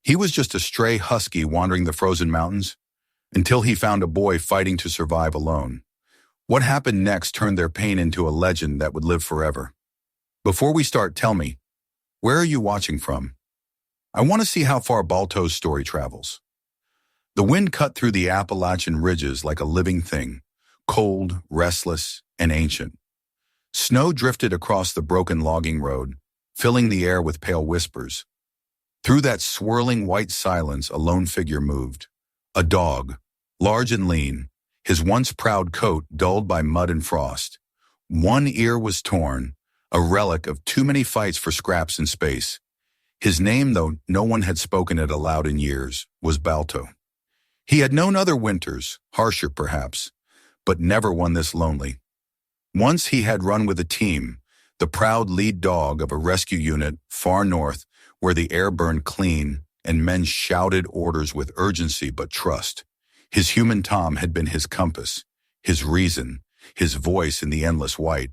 He was just a stray husky wandering the frozen mountains until he found a boy fighting to survive alone. What happened next turned their pain into a legend that would live forever. Before we start, tell me, where are you watching from? I want to see how far Balto's story travels. The wind cut through the Appalachian ridges like a living thing, cold, restless, and ancient. Snow drifted across the broken logging road, filling the air with pale whispers. Through that swirling white silence, a lone figure moved. A dog, large and lean, his once proud coat dulled by mud and frost. One ear was torn, a relic of too many fights for scraps in space. His name, though no one had spoken it aloud in years, was Balto. He had known other winters, harsher perhaps, but never one this lonely. Once he had run with a team, the proud lead dog of a rescue unit far north, where the air burned clean and men shouted orders with urgency but trust. His human Tom had been his compass, his reason, his voice in the endless white.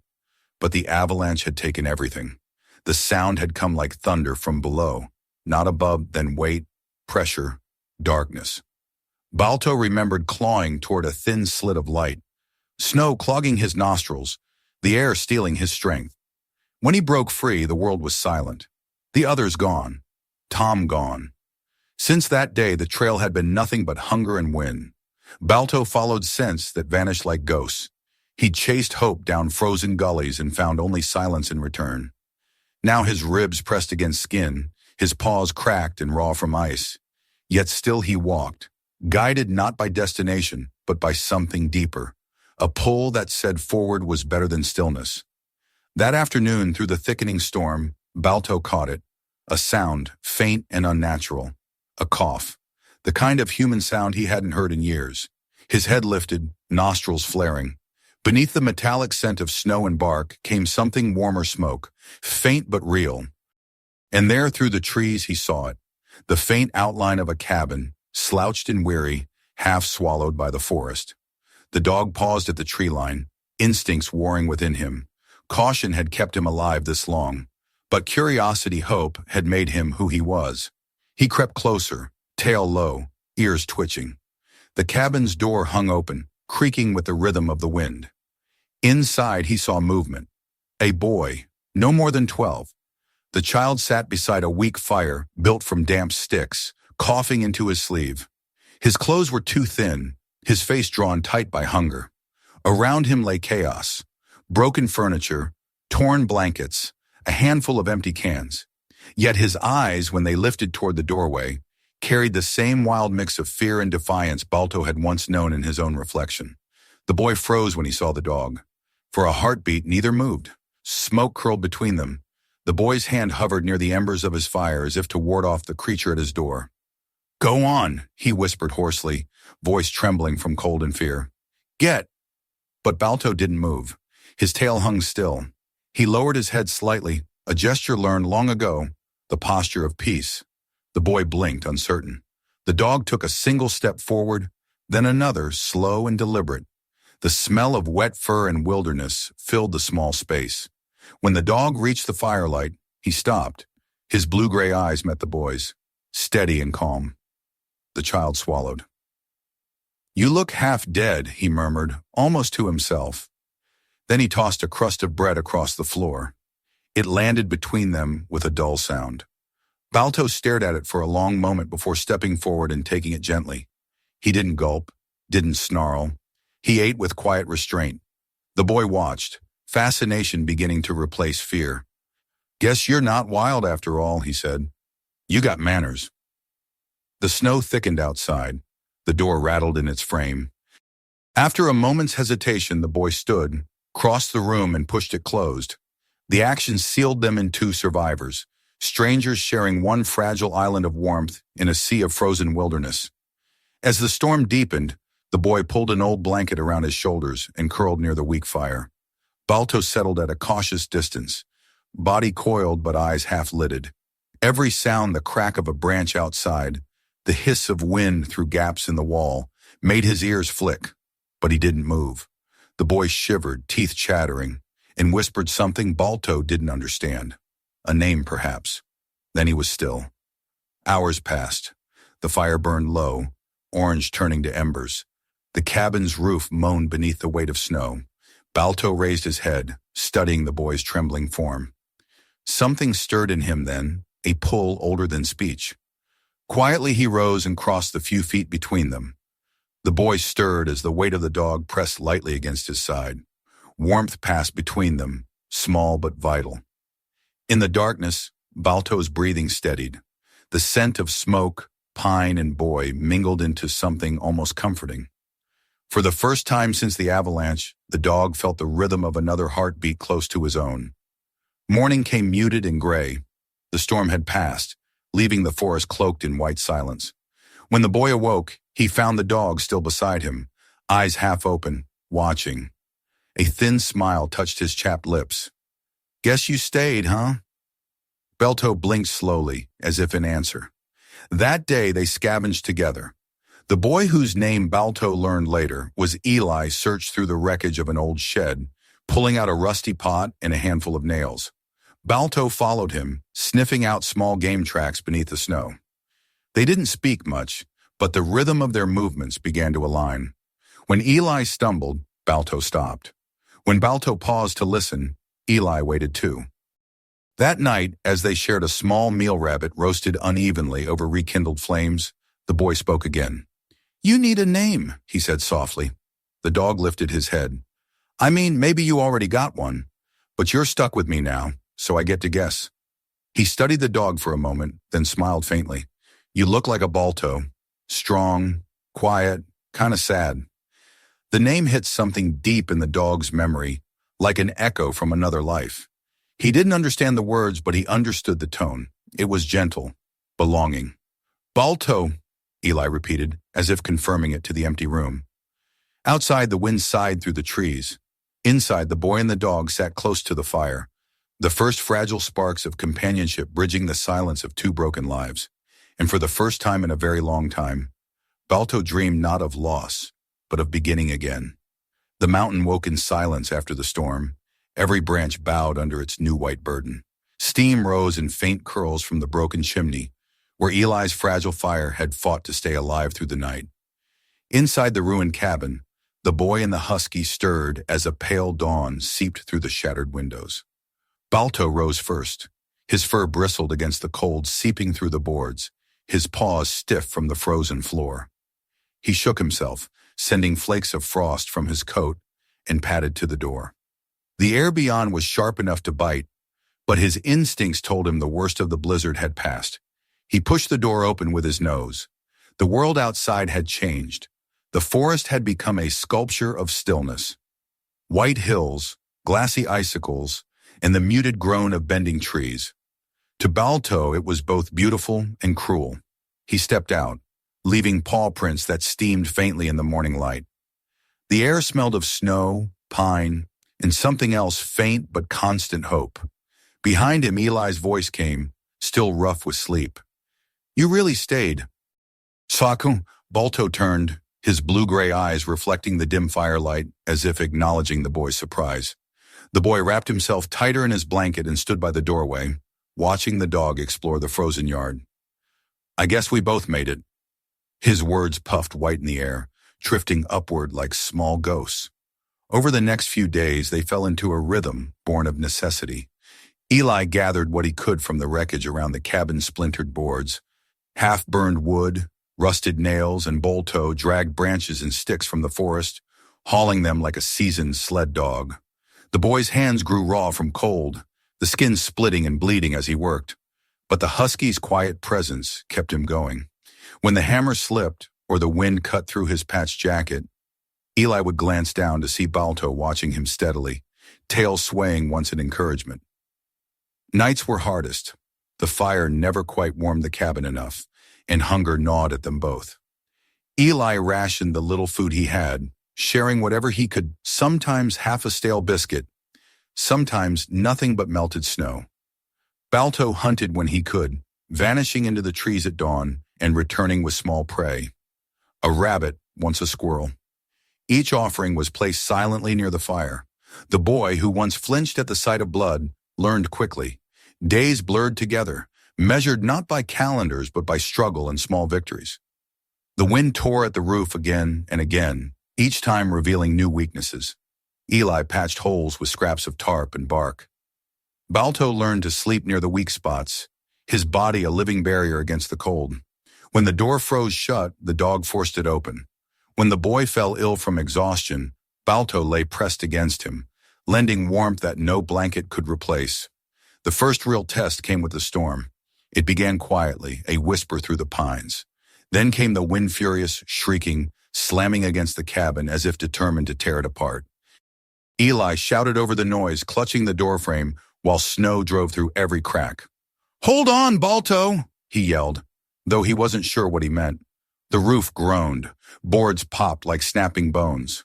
But the avalanche had taken everything. The sound had come like thunder from below, not above, then weight, pressure, darkness. Balto remembered clawing toward a thin slit of light, snow clogging his nostrils, the air stealing his strength. When he broke free, the world was silent. The others gone. Tom gone. Since that day, the trail had been nothing but hunger and wind. Balto followed scents that vanished like ghosts. He chased hope down frozen gullies and found only silence in return. Now his ribs pressed against skin, his paws cracked and raw from ice. Yet still he walked, guided not by destination, but by something deeper. A pull that said forward was better than stillness. That afternoon, through the thickening storm, Balto caught it. A sound, faint and unnatural. A cough. The kind of human sound he hadn't heard in years. His head lifted, nostrils flaring. Beneath the metallic scent of snow and bark came something warmer smoke, faint but real. And there through the trees he saw it. The faint outline of a cabin, slouched and weary, half swallowed by the forest. The dog paused at the tree line, instincts warring within him. Caution had kept him alive this long, but curiosity, hope, had made him who he was. He crept closer, tail low, ears twitching. The cabin's door hung open, creaking with the rhythm of the wind. Inside he saw movement. A boy, no more than 12. The child sat beside a weak fire built from damp sticks, coughing into his sleeve. His clothes were too thin, his face drawn tight by hunger. Around him lay chaos. Broken furniture, torn blankets, a handful of empty cans. Yet his eyes, when they lifted toward the doorway, carried the same wild mix of fear and defiance Balto had once known in his own reflection. The boy froze when he saw the dog. For a heartbeat, neither moved. Smoke curled between them. The boy's hand hovered near the embers of his fire as if to ward off the creature at his door. "Go on," he whispered hoarsely, voice trembling from cold and fear. "Get." But Balto didn't move. His tail hung still. He lowered his head slightly, a gesture learned long ago, the posture of peace. The boy blinked, uncertain. The dog took a single step forward, then another, slow and deliberate. The smell of wet fur and wilderness filled the small space. When the dog reached the firelight, he stopped. His blue-gray eyes met the boy's, steady and calm. The child swallowed. "You look half dead," he murmured, almost to himself. Then he tossed a crust of bread across the floor. It landed between them with a dull sound. Balto stared at it for a long moment before stepping forward and taking it gently. He didn't gulp, didn't snarl. He ate with quiet restraint. The boy watched, fascination beginning to replace fear. "Guess you're not wild after all," he said. "You got manners." The snow thickened outside. The door rattled in its frame. After a moment's hesitation, the boy stood, crossed the room and pushed it closed. The action sealed them in two survivors, strangers sharing one fragile island of warmth in a sea of frozen wilderness. As the storm deepened, the boy pulled an old blanket around his shoulders and curled near the weak fire. Balto settled at a cautious distance, body coiled but eyes half-lidded. Every sound, the crack of a branch outside, the hiss of wind through gaps in the wall, made his ears flick, but he didn't move. The boy shivered, teeth chattering, and whispered something Balto didn't understand. A name, perhaps. Then he was still. Hours passed. The fire burned low, orange turning to embers. The cabin's roof moaned beneath the weight of snow. Balto raised his head, studying the boy's trembling form. Something stirred in him then, a pull older than speech. Quietly he rose and crossed the few feet between them. The boy stirred as the weight of the dog pressed lightly against his side. Warmth passed between them, small but vital. In the darkness, Balto's breathing steadied. The scent of smoke, pine, and boy mingled into something almost comforting. For the first time since the avalanche, the dog felt the rhythm of another heartbeat close to his own. Morning came muted and gray. The storm had passed, leaving the forest cloaked in white silence. When the boy awoke, he found the dog still beside him, eyes half open, watching. A thin smile touched his chapped lips. "Guess you stayed, huh?" Balto blinked slowly, as if in answer. That day they scavenged together. The boy whose name Balto learned later was Eli searched through the wreckage of an old shed, pulling out a rusty pot and a handful of nails. Balto followed him, sniffing out small game tracks beneath the snow. They didn't speak much, but the rhythm of their movements began to align. When Eli stumbled, Balto stopped. When Balto paused to listen, Eli waited too. That night, as they shared a small meal rabbit roasted unevenly over rekindled flames, the boy spoke again. "You need a name," he said softly. The dog lifted his head. "I mean, maybe you already got one, but you're stuck with me now, so I get to guess." He studied the dog for a moment, then smiled faintly. "You look like a Balto. Strong, quiet, kind of sad." The name hit something deep in the dog's memory, like an echo from another life. He didn't understand the words, but he understood the tone. It was gentle, belonging. "Balto," Eli repeated, as if confirming it to the empty room. Outside, the wind sighed through the trees. Inside, the boy and the dog sat close to the fire, the first fragile sparks of companionship bridging the silence of two broken lives. And for the first time in a very long time, Balto dreamed not of loss, but of beginning again. The mountain woke in silence after the storm. Every branch bowed under its new white burden. Steam rose in faint curls from the broken chimney, where Eli's fragile fire had fought to stay alive through the night. Inside the ruined cabin, the boy and the husky stirred as a pale dawn seeped through the shattered windows. Balto rose first. His fur bristled against the cold seeping through the boards, his paws stiff from the frozen floor. He shook himself, sending flakes of frost from his coat, and padded to the door. The air beyond was sharp enough to bite, but his instincts told him the worst of the blizzard had passed. He pushed the door open with his nose. The world outside had changed. The forest had become a sculpture of stillness. White hills, glassy icicles, and the muted groan of bending trees. To Balto, it was both beautiful and cruel. He stepped out, leaving paw prints that steamed faintly in the morning light. The air smelled of snow, pine, and something else faint but constant hope. Behind him, Eli's voice came, still rough with sleep. "You really stayed." "Saku," Balto turned, his blue-gray eyes reflecting the dim firelight as if acknowledging the boy's surprise. The boy wrapped himself tighter in his blanket and stood by the doorway, watching the dog explore the frozen yard. "I guess we both made it." His words puffed white in the air, drifting upward like small ghosts. Over the next few days, they fell into a rhythm born of necessity. Eli gathered what he could from the wreckage around the cabin's splintered boards. Half-burned wood, rusted nails, and Balto dragged branches and sticks from the forest, hauling them like a seasoned sled dog. The boy's hands grew raw from cold, the skin splitting and bleeding as he worked. But the husky's quiet presence kept him going. When the hammer slipped or the wind cut through his patched jacket, Eli would glance down to see Balto watching him steadily, tail swaying once in encouragement. Nights were hardest. The fire never quite warmed the cabin enough, and hunger gnawed at them both. Eli rationed the little food he had, sharing whatever he could, sometimes half a stale biscuit, sometimes nothing but melted snow. Balto hunted when he could, vanishing into the trees at dawn and returning with small prey. A rabbit, once a squirrel. Each offering was placed silently near the fire. The boy, who once flinched at the sight of blood, learned quickly. Days blurred together, measured not by calendars but by struggle and small victories. The wind tore at the roof again and again, each time revealing new weaknesses. Eli patched holes with scraps of tarp and bark. Balto learned to sleep near the weak spots, his body a living barrier against the cold. When the door froze shut, the dog forced it open. When the boy fell ill from exhaustion, Balto lay pressed against him, lending warmth that no blanket could replace. The first real test came with the storm. It began quietly, a whisper through the pines. Then came the wind-furious, shrieking, slamming against the cabin as if determined to tear it apart. Eli shouted over the noise, clutching the doorframe, while snow drove through every crack. "Hold on, Balto!" he yelled, though he wasn't sure what he meant. The roof groaned. Boards popped like snapping bones.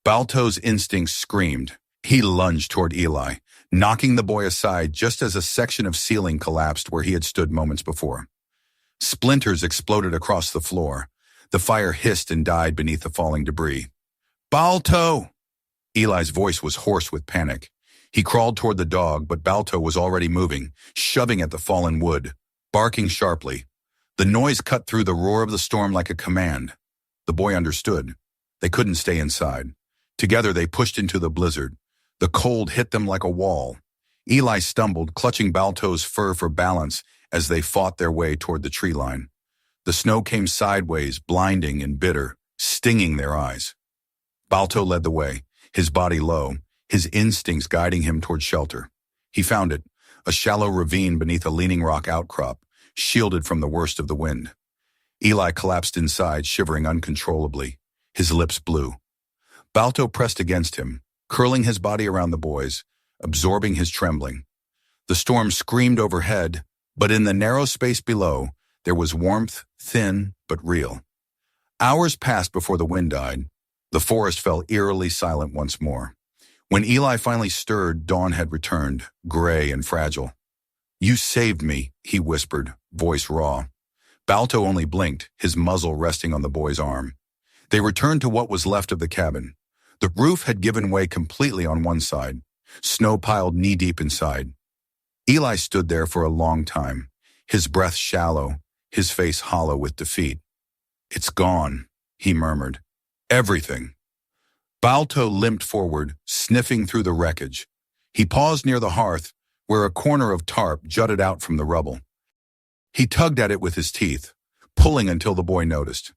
Balto's instincts screamed. He lunged toward Eli, knocking the boy aside just as a section of ceiling collapsed where he had stood moments before. Splinters exploded across the floor. The fire hissed and died beneath the falling debris. "Balto!" Eli's voice was hoarse with panic. He crawled toward the dog, but Balto was already moving, shoving at the fallen wood, barking sharply. The noise cut through the roar of the storm like a command. The boy understood. They couldn't stay inside. Together they pushed into the blizzard. The cold hit them like a wall. Eli stumbled, clutching Balto's fur for balance as they fought their way toward the tree line. The snow came sideways, blinding and bitter, stinging their eyes. Balto led the way, his body low, his instincts guiding him toward shelter. He found it, a shallow ravine beneath a leaning rock outcrop, shielded from the worst of the wind. Eli collapsed inside, shivering uncontrollably, his lips blue. Balto pressed against him, curling his body around the boys, absorbing his trembling. The storm screamed overhead, but in the narrow space below, there was warmth, thin but real. Hours passed before the wind died. The forest fell eerily silent once more. When Eli finally stirred, dawn had returned, gray and fragile. "You saved me," he whispered, voice raw. Balto only blinked, his muzzle resting on the boy's arm. They returned to what was left of the cabin. The roof had given way completely on one side, snow piled knee-deep inside. Eli stood there for a long time, his breath shallow, his face hollow with defeat. "It's gone," he murmured. "Everything." Balto limped forward, sniffing through the wreckage. He paused near the hearth, where a corner of tarp jutted out from the rubble. He tugged at it with his teeth, pulling until the boy noticed.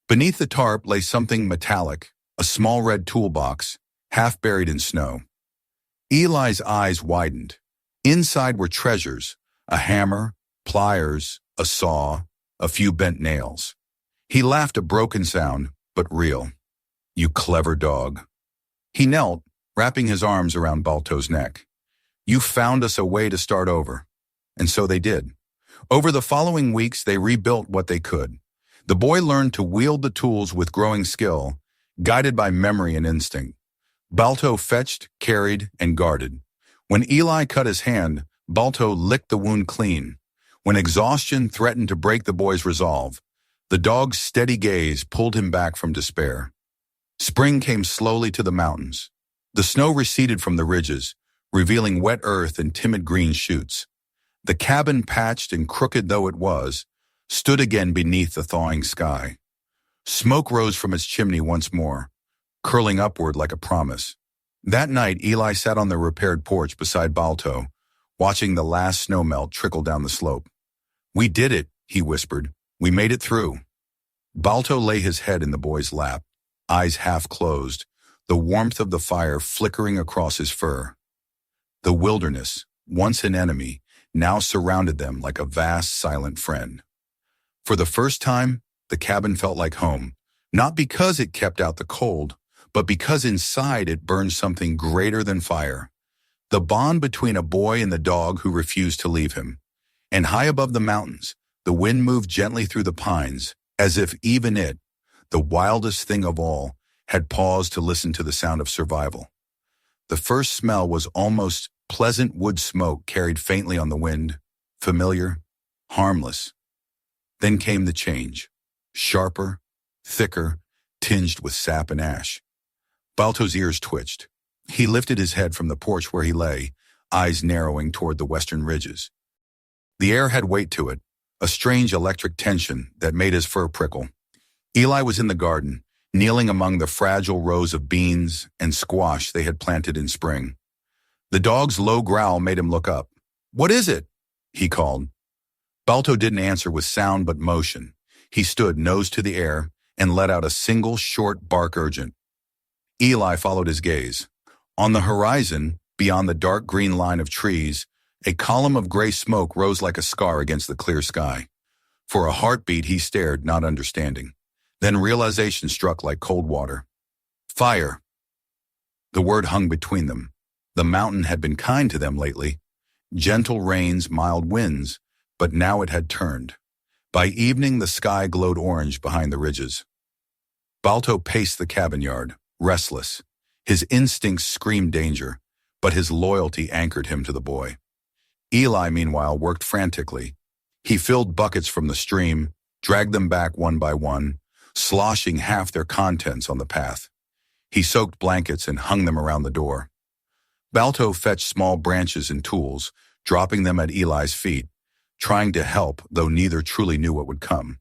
Beneath the tarp lay something metallic, a small red toolbox, half buried in snow. Eli's eyes widened. Inside were treasures, a hammer, pliers, a saw, a few bent nails. He laughed, a broken sound, but real. "You clever dog." He knelt, wrapping his arms around Balto's neck. "You found us a way to start over." And so they did. Over the following weeks, they rebuilt what they could. The boy learned to wield the tools with growing skill, guided by memory and instinct. Balto fetched, carried, and guarded. When Eli cut his hand, Balto licked the wound clean. When exhaustion threatened to break the boy's resolve, the dog's steady gaze pulled him back from despair. Spring came slowly to the mountains. The snow receded from the ridges, revealing wet earth and timid green shoots. The cabin, patched and crooked though it was, stood again beneath the thawing sky. Smoke rose from its chimney once more, curling upward like a promise. That night, Eli sat on the repaired porch beside Balto, watching the last snowmelt trickle down the slope. "We did it," he whispered. "We made it through." Balto lay his head in the boy's lap, eyes half closed, the warmth of the fire flickering across his fur. The wilderness, once an enemy, now surrounded them like a vast, silent friend. For the first time, the cabin felt like home, not because it kept out the cold, but because inside it burned something greater than fire. The bond between a boy and the dog who refused to leave him. And high above the mountains, the wind moved gently through the pines, as if even it, the wildest thing of all, had paused to listen to the sound of survival. The first smell was almost pleasant wood smoke carried faintly on the wind, familiar, harmless. Then came the change, sharper, thicker, tinged with sap and ash. Balto's ears twitched. He lifted his head from the porch where he lay, eyes narrowing toward the western ridges. The air had weight to it, a strange electric tension that made his fur prickle. Eli was in the garden, kneeling among the fragile rows of beans and squash they had planted in spring. The dog's low growl made him look up. "What is it?" he called. Balto didn't answer with sound but motion. He stood nose to the air and let out a single short bark urgent. Eli followed his gaze. On the horizon, beyond the dark green line of trees, a column of gray smoke rose like a scar against the clear sky. For a heartbeat he stared, not understanding. Then realization struck like cold water. Fire. The word hung between them. The mountain had been kind to them lately. Gentle rains, mild winds, but now it had turned. By evening the sky glowed orange behind the ridges. Balto paced the cabin yard, restless. His instincts screamed danger, but his loyalty anchored him to the boy. Eli, meanwhile, worked frantically. He filled buckets from the stream, dragged them back one by one, sloshing half their contents on the path. He soaked blankets and hung them around the door. Balto fetched small branches and tools, dropping them at Eli's feet, trying to help, though neither truly knew what would come.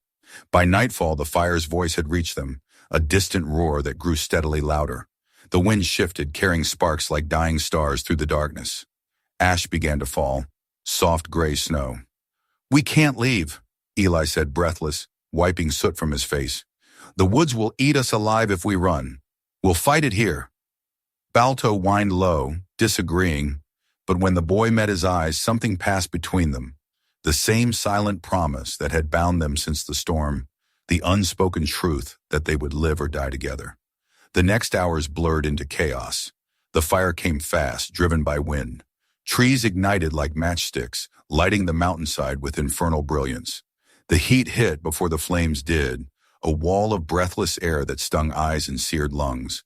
By nightfall, the fire's voice had reached them, a distant roar that grew steadily louder. The wind shifted, carrying sparks like dying stars through the darkness. Ash began to fall, soft gray snow. "We can't leave," Eli said, breathless, wiping soot from his face. "The woods will eat us alive if we run. We'll fight it here." Balto whined low, disagreeing, but when the boy met his eyes, something passed between them. The same silent promise that had bound them since the storm, the unspoken truth that they would live or die together. The next hours blurred into chaos. The fire came fast, driven by wind. Trees ignited like matchsticks, lighting the mountainside with infernal brilliance. The heat hit before the flames did, a wall of breathless air that stung eyes and seared lungs.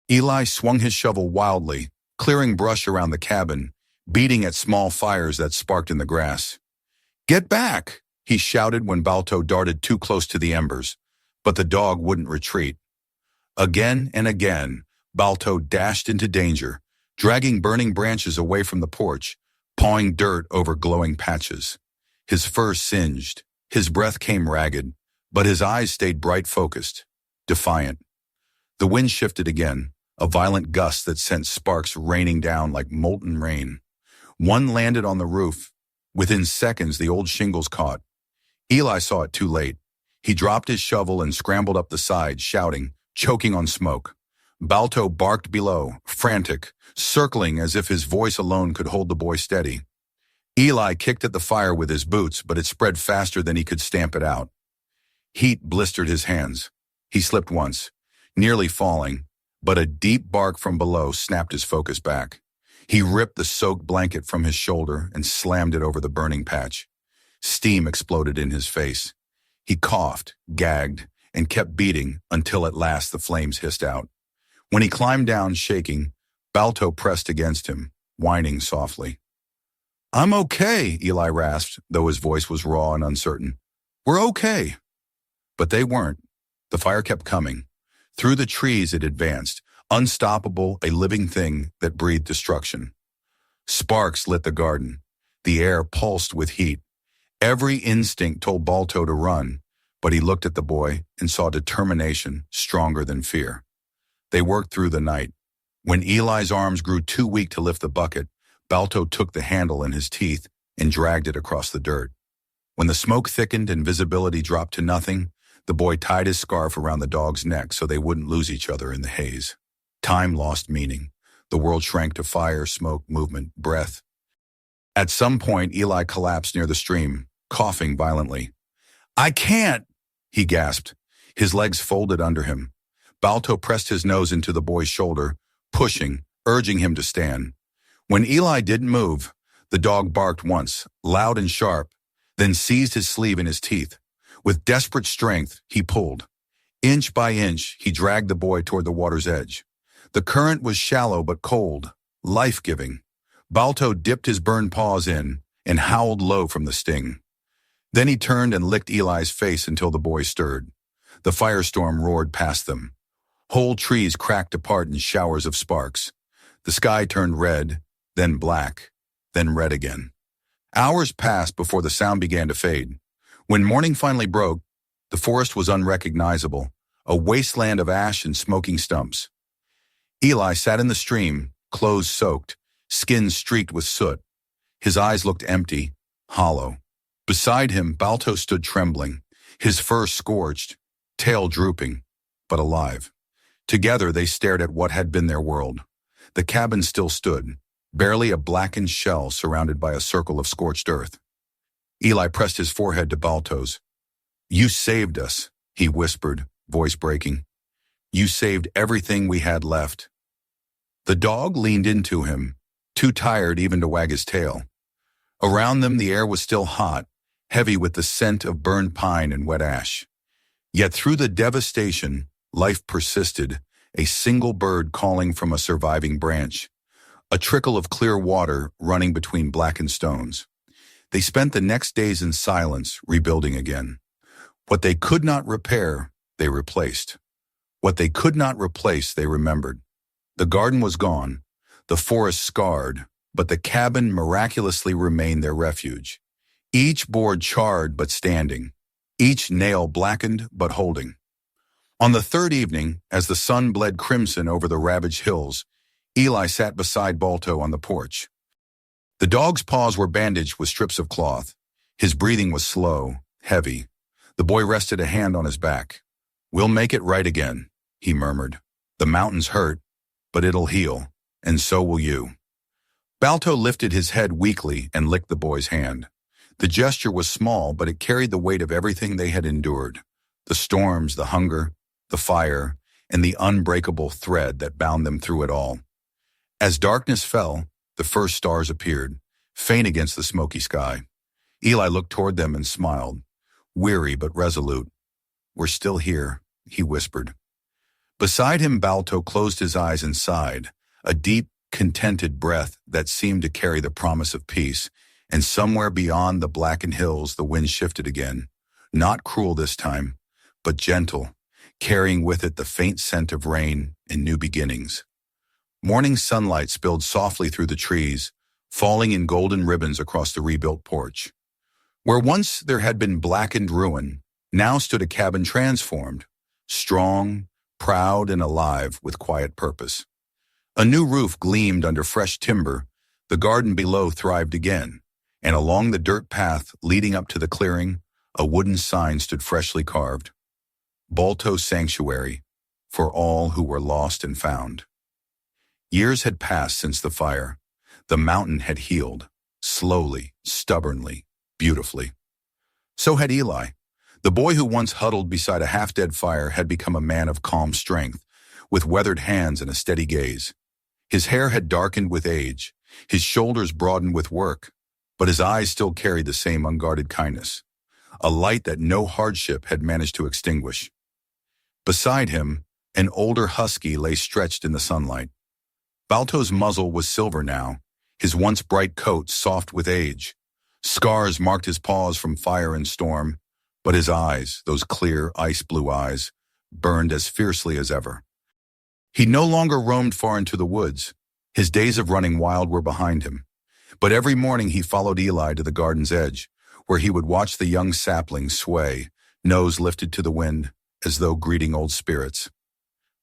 Eli swung his shovel wildly, clearing brush around the cabin, beating at small fires that sparked in the grass. "Get back!" he shouted when Balto darted too close to the embers, but the dog wouldn't retreat. Again and again, Balto dashed into danger, dragging burning branches away from the porch, pawing dirt over glowing patches. His fur singed, his breath came ragged, but his eyes stayed bright-focused, defiant. The wind shifted again, a violent gust that sent sparks raining down like molten rain. One landed on the roof. Within seconds, the old shingles caught. Eli saw it too late. He dropped his shovel and scrambled up the side, shouting, choking on smoke. Balto barked below, frantic, circling as if his voice alone could hold the boy steady. Eli kicked at the fire with his boots, but it spread faster than he could stamp it out. Heat blistered his hands. He slipped once, nearly falling, but a deep bark from below snapped his focus back. He ripped the soaked blanket from his shoulder and slammed it over the burning patch. Steam exploded in his face. He coughed, gagged, and kept beating until at last the flames hissed out. When he climbed down, shaking, Balto pressed against him, whining softly. "I'm okay," Eli rasped, though his voice was raw and uncertain. "We're okay." But they weren't. The fire kept coming. Through the trees it advanced, unstoppable, a living thing that breathed destruction. Sparks lit the garden. The air pulsed with heat. Every instinct told Balto to run, but he looked at the boy and saw determination stronger than fear. They worked through the night. When Eli's arms grew too weak to lift the bucket, Balto took the handle in his teeth and dragged it across the dirt. When the smoke thickened and visibility dropped to nothing, the boy tied his scarf around the dog's neck so they wouldn't lose each other in the haze. Time lost meaning. The world shrank to fire, smoke, movement, breath. At some point, Eli collapsed near the stream, coughing violently. "I can't," he gasped. His legs folded under him. Balto pressed his nose into the boy's shoulder, pushing, urging him to stand. When Eli didn't move, the dog barked once, loud and sharp, then seized his sleeve in his teeth. With desperate strength, he pulled. Inch by inch, he dragged the boy toward the water's edge. The current was shallow but cold, life-giving. Balto dipped his burned paws in and howled low from the sting. Then he turned and licked Eli's face until the boy stirred. The firestorm roared past them. Whole trees cracked apart in showers of sparks. The sky turned red, then black, then red again. Hours passed before the sound began to fade. When morning finally broke, the forest was unrecognizable, a wasteland of ash and smoking stumps. Eli sat in the stream, clothes soaked, skin streaked with soot. His eyes looked empty, hollow. Beside him, Balto stood trembling, his fur scorched, tail drooping, but alive. Together they stared at what had been their world. The cabin still stood, barely a blackened shell surrounded by a circle of scorched earth. Eli pressed his forehead to Balto's. "You saved us," he whispered, voice breaking. "You saved everything we had left." The dog leaned into him, too tired even to wag his tail. Around them the air was still hot, heavy with the scent of burned pine and wet ash. Yet through the devastation, life persisted, a single bird calling from a surviving branch, a trickle of clear water running between blackened stones. They spent the next days in silence, rebuilding again. What they could not repair, they replaced. What they could not replace, they remembered. The garden was gone, the forest scarred, but the cabin miraculously remained their refuge. Each board charred but standing, each nail blackened but holding. On the third evening, as the sun bled crimson over the ravaged hills, Eli sat beside Balto on the porch. The dog's paws were bandaged with strips of cloth. His breathing was slow, heavy. The boy rested a hand on his back. "We'll make it right again," he murmured. "The mountains hurt, but it'll heal, and so will you." Balto lifted his head weakly and licked the boy's hand. The gesture was small, but it carried the weight of everything they had endured. The storms, the hunger, the fire, and the unbreakable thread that bound them through it all. As darkness fell, the first stars appeared, faint against the smoky sky. Eli looked toward them and smiled, weary but resolute. "We're still here," he whispered. Beside him, Balto closed his eyes and sighed, a deep, contented breath that seemed to carry the promise of peace. And somewhere beyond the blackened hills, the wind shifted again, not cruel this time, but gentle, carrying with it the faint scent of rain and new beginnings. Morning sunlight spilled softly through the trees, falling in golden ribbons across the rebuilt porch. Where once there had been blackened ruin, now stood a cabin transformed, strong, proud, and alive with quiet purpose. A new roof gleamed under fresh timber, the garden below thrived again, and along the dirt path leading up to the clearing, a wooden sign stood freshly carved. Balto Sanctuary, for all who were lost and found. Years had passed since the fire. The mountain had healed, slowly, stubbornly, beautifully. So had Eli. The boy who once huddled beside a half-dead fire had become a man of calm strength, with weathered hands and a steady gaze. His hair had darkened with age, his shoulders broadened with work, but his eyes still carried the same unguarded kindness, a light that no hardship had managed to extinguish. Beside him, an older husky lay stretched in the sunlight. Balto's muzzle was silver now, his once bright coat soft with age. Scars marked his paws from fire and storm, but his eyes, those clear, ice-blue eyes, burned as fiercely as ever. He no longer roamed far into the woods. His days of running wild were behind him. But every morning he followed Eli to the garden's edge, where he would watch the young saplings sway, nose lifted to the wind, as though greeting old spirits.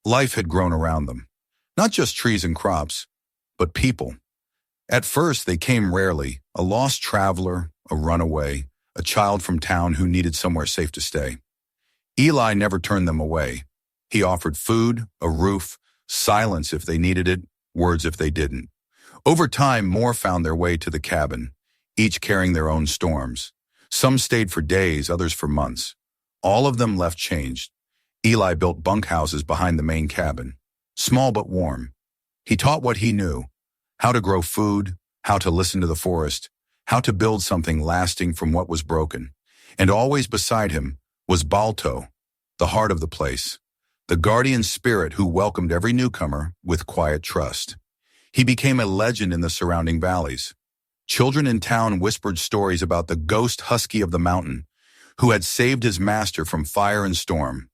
Life had grown around them. Not just trees and crops, but people. At first they came rarely, a lost traveler, a runaway, a child from town who needed somewhere safe to stay. Eli never turned them away. He offered food, a roof, silence if they needed it, words if they didn't. Over time, more found their way to the cabin, each carrying their own storms. Some stayed for days, others for months. All of them left changed. Eli built bunkhouses behind the main cabin, small but warm. He taught what he knew, how to grow food, how to listen to the forest, how to build something lasting from what was broken. And always beside him was Balto, the heart of the place, the guardian spirit who welcomed every newcomer with quiet trust. He became a legend in the surrounding valleys. Children in town whispered stories about the ghost husky of the mountain, who had saved his master from fire and storm.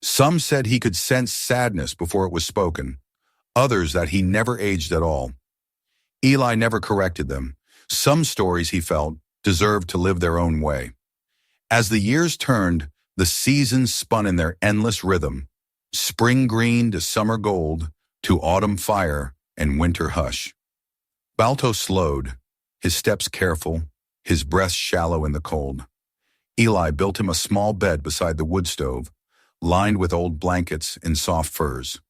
Some said he could sense sadness before it was spoken, others that he never aged at all. Eli never corrected them, Some stories, he felt, deserved to live their own way. As the years turned, the seasons spun in their endless rhythm, spring green to summer gold, to autumn fire and winter hush. Balto slowed, his steps careful, his breath shallow in the cold. Eli built him a small bed beside the wood stove, lined with old blankets and soft furs.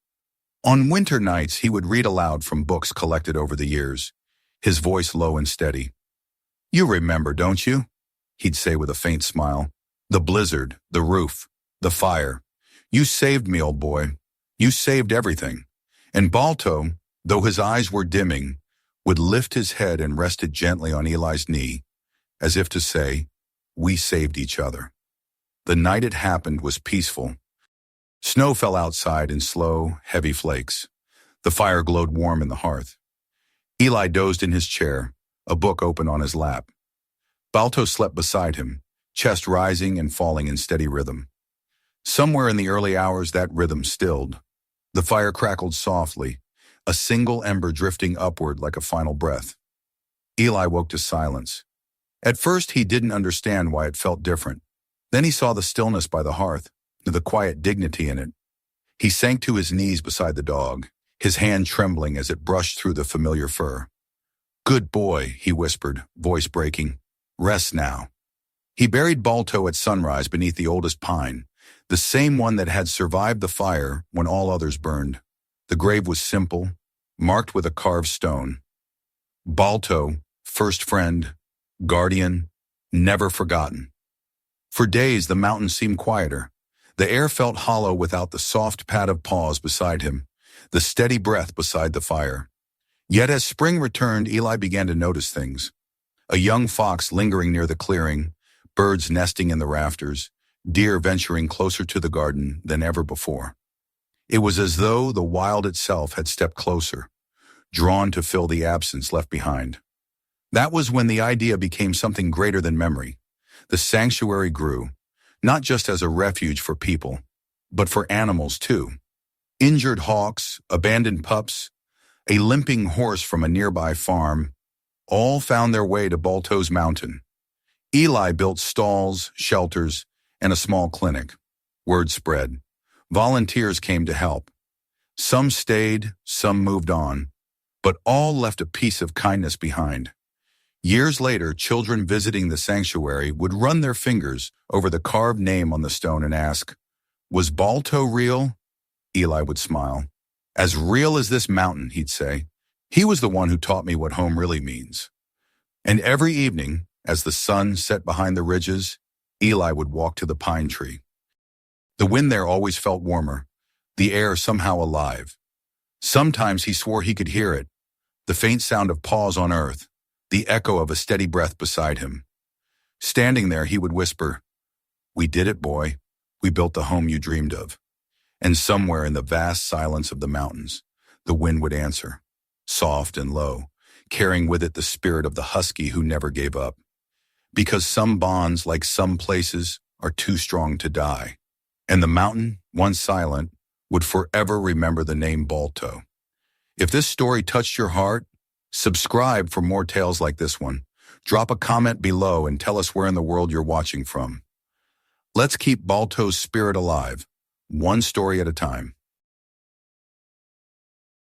On winter nights, he would read aloud from books collected over the years, his voice low and steady. "You remember, don't you?" he'd say with a faint smile. "The blizzard, the roof, the fire. You saved me, old boy. You saved everything." And Balto, though his eyes were dimming, would lift his head and rest it gently on Eli's knee, as if to say, "We saved each other." The night it happened was peaceful. Snow fell outside in slow, heavy flakes. The fire glowed warm in the hearth. Eli dozed in his chair, a book open on his lap. Balto slept beside him, chest rising and falling in steady rhythm. Somewhere in the early hours that rhythm stilled. The fire crackled softly, a single ember drifting upward like a final breath. Eli woke to silence. At first he didn't understand why it felt different. Then he saw the stillness by the hearth, the quiet dignity in it. He sank to his knees beside the dog, his hand trembling as it brushed through the familiar fur. "Good boy," he whispered, voice breaking. "Rest now." He buried Balto at sunrise beneath the oldest pine, the same one that had survived the fire when all others burned. The grave was simple, marked with a carved stone. Balto, first friend, guardian, never forgotten. For days the mountains seemed quieter. The air felt hollow without the soft pad of paws beside him, the steady breath beside the fire. Yet as spring returned, Eli began to notice things. A young fox lingering near the clearing, birds nesting in the rafters, deer venturing closer to the garden than ever before. It was as though the wild itself had stepped closer, drawn to fill the absence left behind. That was when the idea became something greater than memory. The sanctuary grew, not just as a refuge for people, but for animals too. Injured hawks, abandoned pups, a limping horse from a nearby farm, all found their way to Balto's mountain. Eli built stalls, shelters, and a small clinic. Word spread. Volunteers came to help. Some stayed, some moved on, but all left a piece of kindness behind. Years later, children visiting the sanctuary would run their fingers over the carved name on the stone and ask, "Was Balto real?" Eli would smile. "As real as this mountain," he'd say. "He was the one who taught me what home really means." And every evening, as the sun set behind the ridges, Eli would walk to the pine tree. The wind there always felt warmer, the air somehow alive. Sometimes he swore he could hear it, the faint sound of paws on earth, the echo of a steady breath beside him. Standing there, he would whisper, "We did it, boy. We built the home you dreamed of." And somewhere in the vast silence of the mountains, the wind would answer, soft and low, carrying with it the spirit of the husky who never gave up. Because some bonds, like some places, are too strong to die. And the mountain, once silent, would forever remember the name Balto. If this story touched your heart, subscribe for more tales like this one. Drop a comment below and tell us where in the world you're watching from. Let's keep Balto's spirit alive, one story at a time.